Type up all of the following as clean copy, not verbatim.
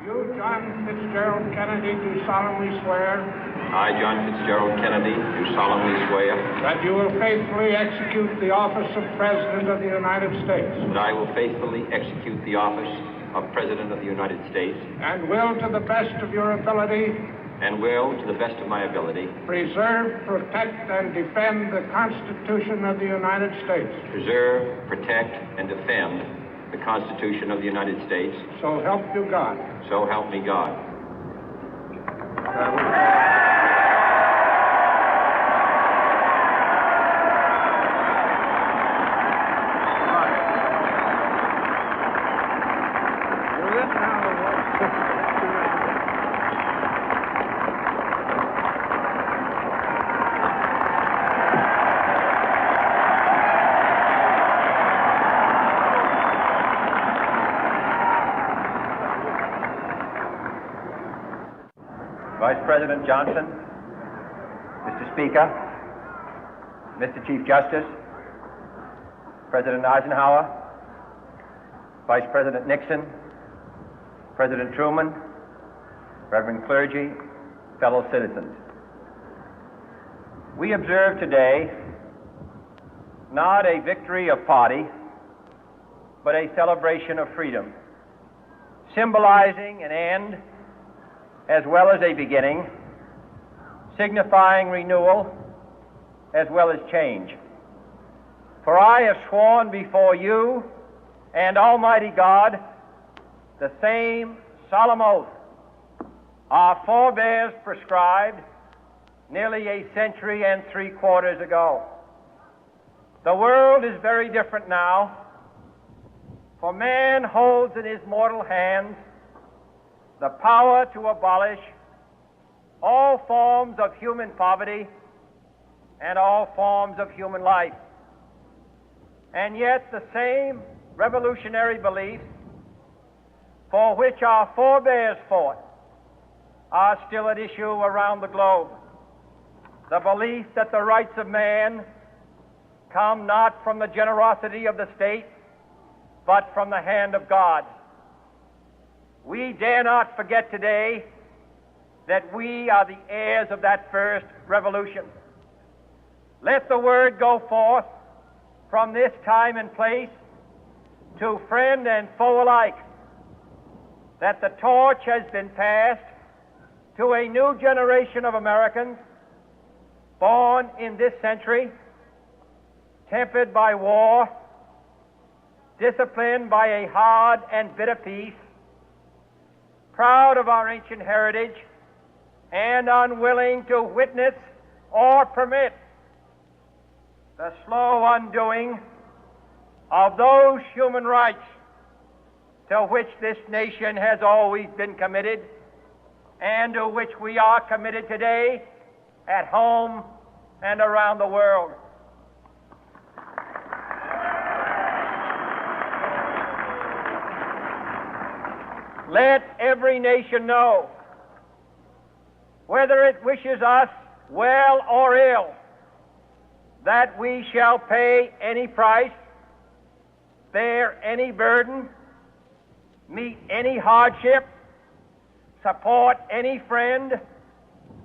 You, John Fitzgerald Kennedy, do solemnly swear. I, John Fitzgerald Kennedy, do solemnly swear. That you will faithfully execute the office of President of the United States. That I will faithfully execute the office of President of the United States. And will, to the best of your ability. And will, to the best of my ability. Preserve, protect, and defend the Constitution of the United States. Preserve, protect, and defend the Constitution of the United States. So help you God. So help me God. Vice President Johnson, Mr. Speaker, Mr. Chief Justice, President Eisenhower, Vice President Nixon, President Truman, Reverend clergy, fellow citizens. We observe today not a victory of party, but a celebration of freedom, symbolizing an end as well as a beginning, signifying renewal as well as change. For I have sworn before you and Almighty God the same solemn oath our forebears prescribed nearly a century and 3/4 ago. The world is very different now, for man holds in his mortal hands the power to abolish all forms of human poverty and all forms of human life. And yet the same revolutionary beliefs for which our forebears fought are still at issue around the globe. The belief that the rights of man come not from the generosity of the state, but from the hand of God. We dare not forget today that we are the heirs of that first revolution. Let the word go forth from this time and place to friend and foe alike that the torch has been passed to a new generation of Americans born in this century, tempered by war, disciplined by a hard and bitter peace, proud of our ancient heritage, and unwilling to witness or permit the slow undoing of those human rights to which this nation has always been committed and to which we are committed today at home and around the world. Let every nation know, whether it wishes us well or ill, that we shall pay any price, bear any burden, meet any hardship, support any friend,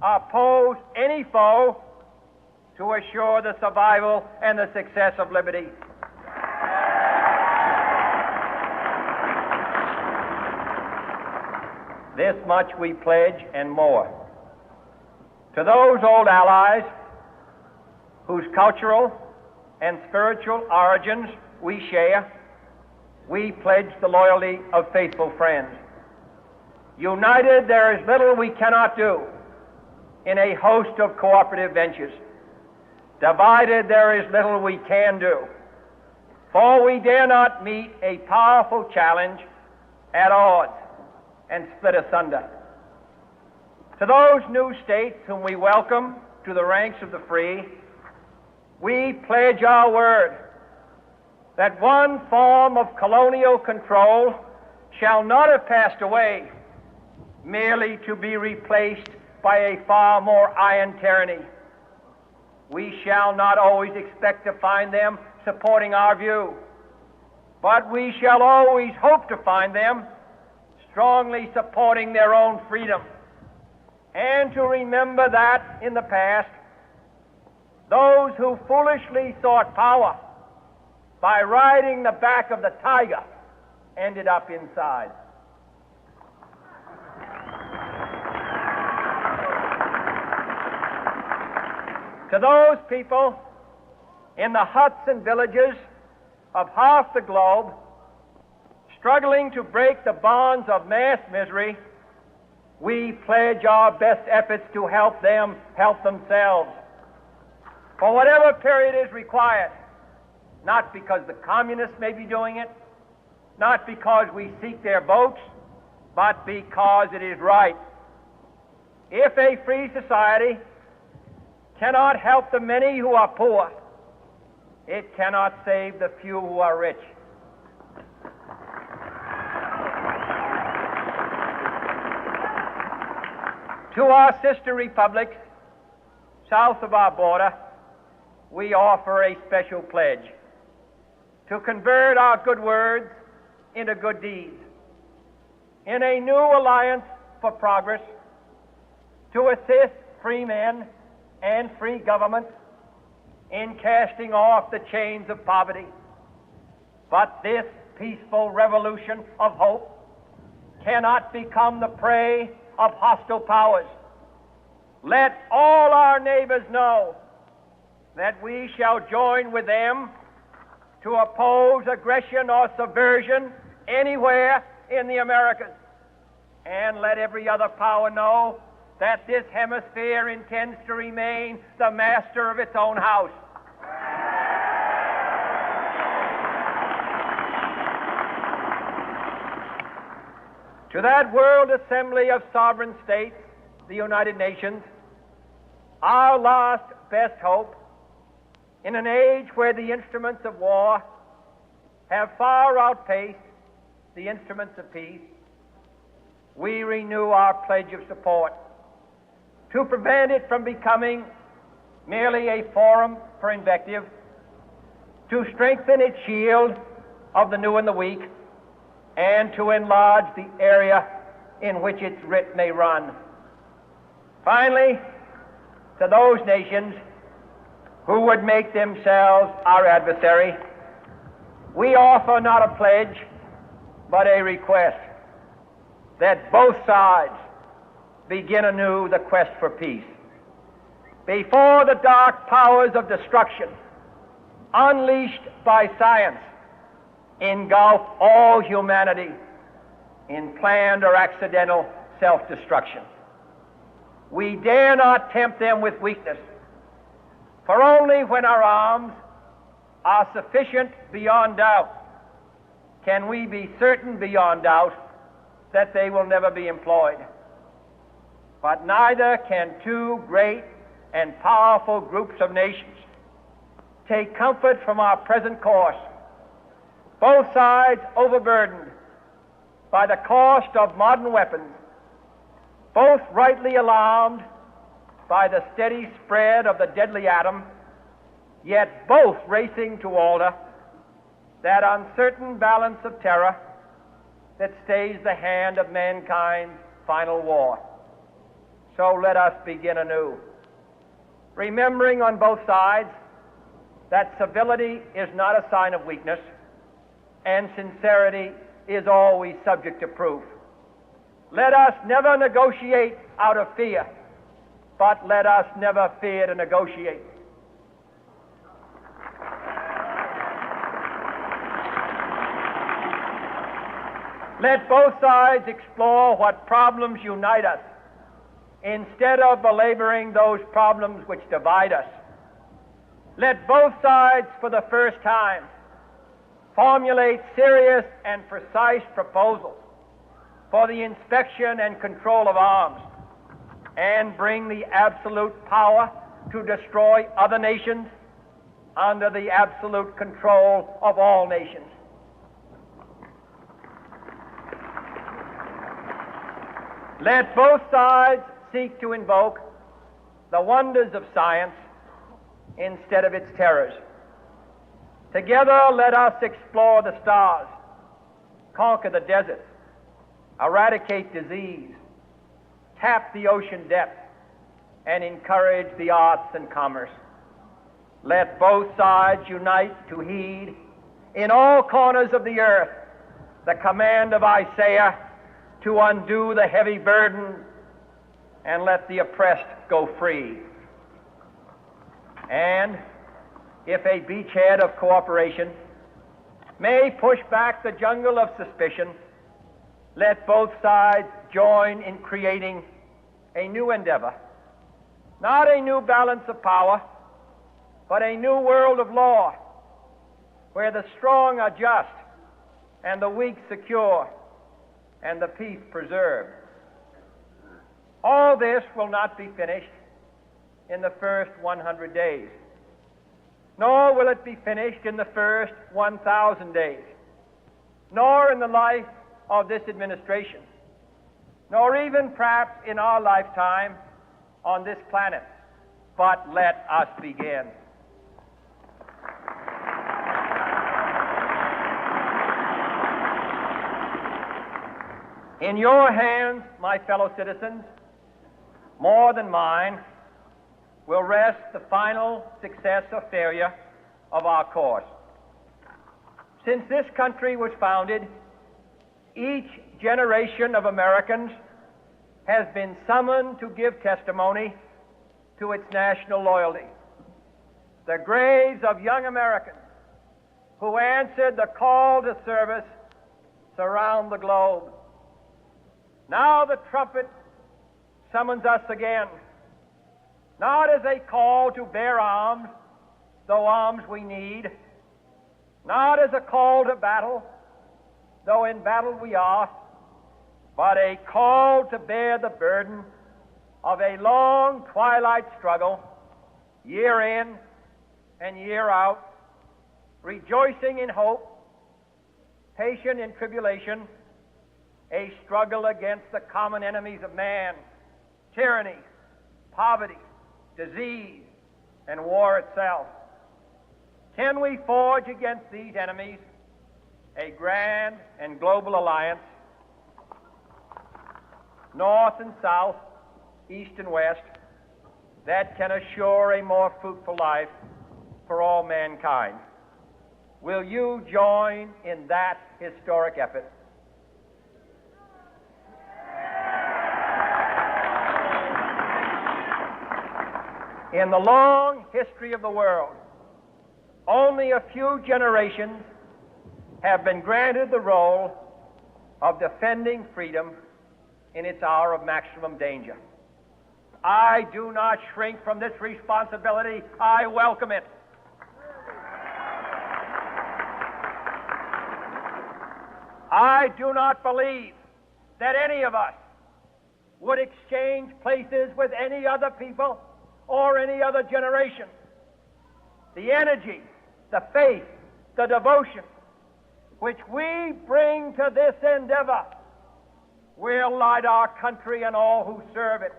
oppose any foe to assure the survival and the success of liberty. This much we pledge and more. To those old allies whose cultural and spiritual origins we share, we pledge the loyalty of faithful friends. United, there is little we cannot do in a host of cooperative ventures. Divided, there is little we can do, for we dare not meet a powerful challenge at odds and split asunder. To those new states whom we welcome to the ranks of the free, we pledge our word that one form of colonial control shall not have passed away merely to be replaced by a far more iron tyranny. We shall not always expect to find them supporting our view, but we shall always hope to find them strongly supporting their own freedom, and to remember that in the past, those who foolishly sought power by riding the back of the tiger ended up inside. To those people in the huts and villages of half the globe struggling to break the bonds of mass misery, we pledge our best efforts to help them help themselves for whatever period is required, not because the communists may be doing it, not because we seek their votes, but because it is right. If a free society cannot help the many who are poor, it cannot save the few who are rich. To our sister republics south of our border, we offer a special pledge to convert our good words into good deeds, in a new alliance for progress, to assist free men and free governments in casting off the chains of poverty. But this peaceful revolution of hope cannot become the prey of hostile powers. Let all our neighbors know that we shall join with them to oppose aggression or subversion anywhere in the Americas. And let every other power know that this hemisphere intends to remain the master of its own house. To that world assembly of sovereign states, the United Nations, our last best hope, in an age where the instruments of war have far outpaced the instruments of peace, we renew our pledge of support to prevent it from becoming merely a forum for invective, to strengthen its shield of the new and the weak, and to enlarge the area in which its writ may run. Finally, to those nations who would make themselves our adversary, we offer not a pledge, but a request that both sides begin anew the quest for peace. Before the dark powers of destruction, unleashed by science, engulf all humanity in planned or accidental self-destruction, we dare not tempt them with weakness, for only when our arms are sufficient beyond doubt can we be certain beyond doubt that they will never be employed. But neither can two great and powerful groups of nations take comfort from our present course, both sides overburdened by the cost of modern weapons, both rightly alarmed by the steady spread of the deadly atom, yet both racing to alter that uncertain balance of terror that stays the hand of mankind's final war. So let us begin anew, remembering on both sides that civility is not a sign of weakness, and sincerity is always subject to proof. Let us never negotiate out of fear, but let us never fear to negotiate. Let both sides explore what problems unite us, instead of belaboring those problems which divide us. Let both sides, for the first time, formulate serious and precise proposals for the inspection and control of arms, and bring the absolute power to destroy other nations under the absolute control of all nations. Let both sides seek to invoke the wonders of science instead of its terrors. Together, let us explore the stars, conquer the deserts, eradicate disease, tap the ocean depths, and encourage the arts and commerce. Let both sides unite to heed in all corners of the earth the command of Isaiah to undo the heavy burden and let the oppressed go free. And if a beachhead of cooperation may push back the jungle of suspicion, let both sides join in creating a new endeavor, not a new balance of power, but a new world of law, where the strong are just and the weak secure and the peace preserved. All this will not be finished in the first 100 days, nor will it be finished in the first 1,000 days, nor in the life of this administration, nor even perhaps in our lifetime on this planet. But let us begin. In your hands, my fellow citizens, more than mine, will rest the final success or failure of our course. Since this country was founded, each generation of Americans has been summoned to give testimony to its national loyalty. The graves of young Americans who answered the call to service surround the globe. Now the trumpet summons us again, not as a call to bear arms, though arms we need, not as a call to battle, though in battle we are, but a call to bear the burden of a long twilight struggle, year in and year out, rejoicing in hope, patient in tribulation, a struggle against the common enemies of man, tyranny, poverty, disease, and war itself. Can we forge against these enemies a grand and global alliance, north and south, east and west, that can assure a more fruitful life for all mankind? Will you join in that historic effort? In the long history of the world, only a few generations have been granted the role of defending freedom in its hour of maximum danger. I do not shrink from this responsibility. I welcome it. I do not believe that any of us would exchange places with any other people or any other generation. The energy, the faith, the devotion which we bring to this endeavor will light our country and all who serve it.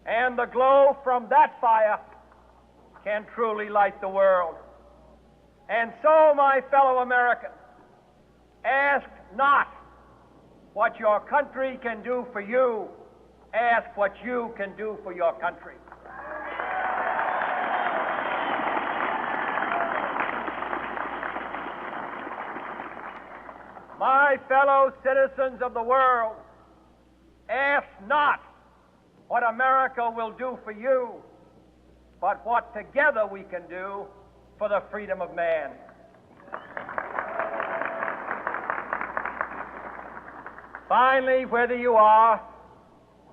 And the glow from that fire can truly light the world. And so, my fellow Americans, ask not what your country can do for you, ask what you can do for your country. My fellow citizens of the world, ask not what America will do for you, but what together we can do for the freedom of man. Finally, whether you are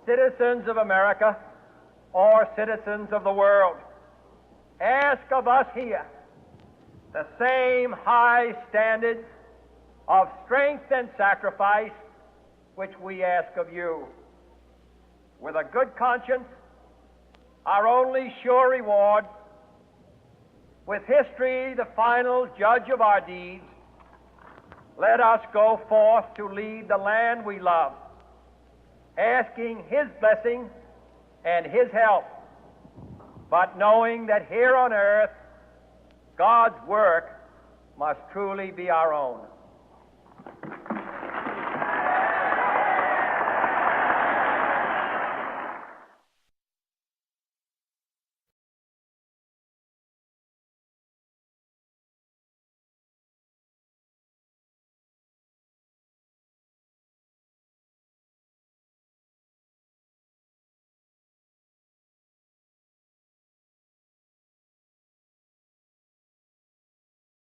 citizens of America or citizens of the world, ask of us here the same high standards of strength and sacrifice which we ask of you. With a good conscience, our only sure reward, with history the final judge of our deeds, let us go forth to lead the land we love, asking His blessing and His help, but knowing that here on earth God's work must truly be our own.